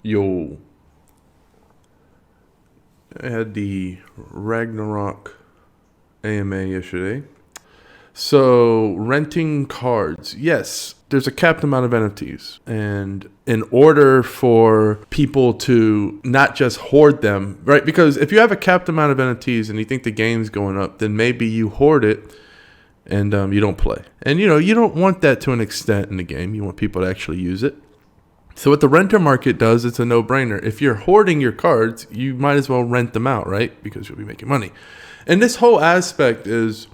Yo, I had the Ragnarok AMA yesterday. So, renting cards. Yes, there's a capped amount of NFTs. And in order for people to not just hoard them, right? Because if you have a capped amount of NFTs and you think the game's going up, then maybe you hoard it and you don't play. And, you don't want that to an extent in the game. You want people to actually use it. So what the renter market does, it's a no-brainer. If you're hoarding your cards, you might as well rent them out, right? Because you'll be making money. And this whole aspect is,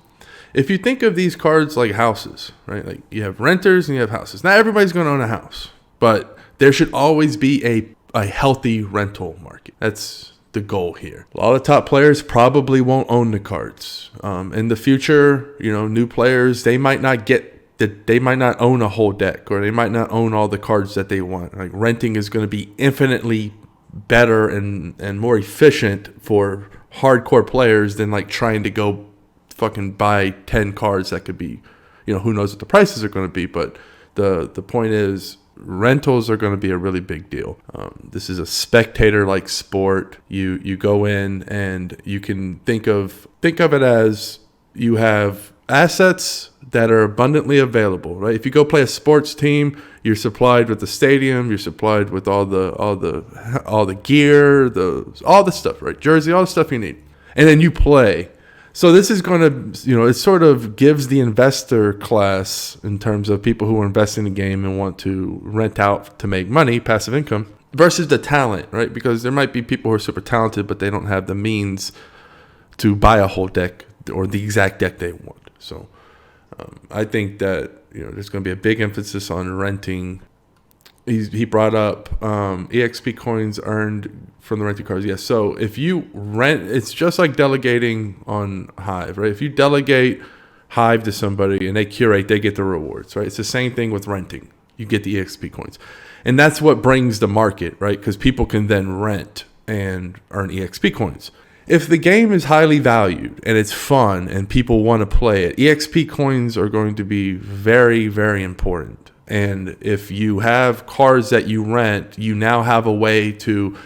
if you think of these cards like houses, right? Like you have renters and you have houses. Not everybody's going to own a house, but there should always be a healthy rental market. That's the goal here. A lot of top players probably won't own the cards. In the future, new players, they might not own a whole deck, or they might not own all the cards that they want. Like renting is going to be infinitely better and more efficient for hardcore players than like trying to go fucking buy 10 cards that could be, who knows what the prices are going to be. But the point is, rentals are going to be a really big deal. This is a spectator-like sport. You go in and you can think of it as you have assets that are abundantly available, right? If you go play a sports team, you're supplied with the stadium, you're supplied with all the gear, all the stuff, right? Jersey, all the stuff you need, and then you play. So this is going to, it sort of gives the investor class, in terms of people who are investing in the game and want to rent out to make money, passive income, versus the talent, right? Because there might be people who are super talented, but they don't have the means to buy a whole deck or the exact deck they want. So I think that there's going to be a big emphasis on renting. He brought up EXP coins earned from the renting cards. Yes. So if you rent, it's just like delegating on Hive, right? If you delegate Hive to somebody and they curate, they get the rewards, right? It's the same thing with renting. You get the EXP coins. And that's what brings the market, right? Because people can then rent and earn EXP coins. If the game is highly valued and it's fun and people want to play it, EXP coins are going to be very, very important. And if you have cards that you rent, you now have a way to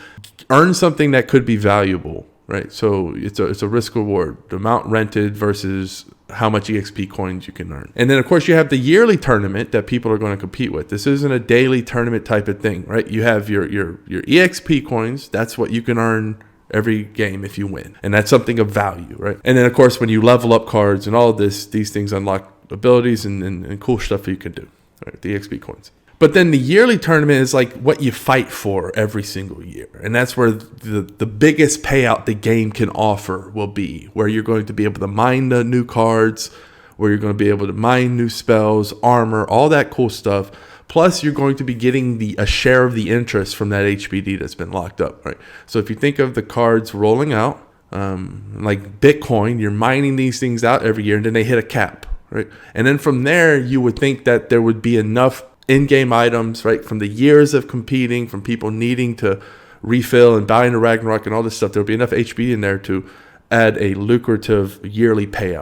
earn something that could be valuable, right? So it's a risk reward, the amount rented versus how much EXP coins you can earn. And then, of course, you have the yearly tournament that people are going to compete with. This isn't a daily tournament type of thing, right? You have your EXP coins. That's what you can earn every game if you win. And that's something of value, right? And then, of course, when you level up cards and all of this, these things unlock abilities and cool stuff that you can do, right? The EXP coins. But then the yearly tournament is like what you fight for every single year. And that's where the biggest payout the game can offer will be, where you're going to be able to mine the new cards, where you're going to be able to mine new spells, armor, all that cool stuff. Plus, you're going to be getting a share of the interest from that HBD that's been locked up, right? So if you think of the cards rolling out, like Bitcoin, you're mining these things out every year, and then they hit a cap, right? And then from there, you would think that there would be enough in-game items, right, from the years of competing, from people needing to refill and buy into Ragnarok and all this stuff. There would be enough HBD in there to add a lucrative yearly payout.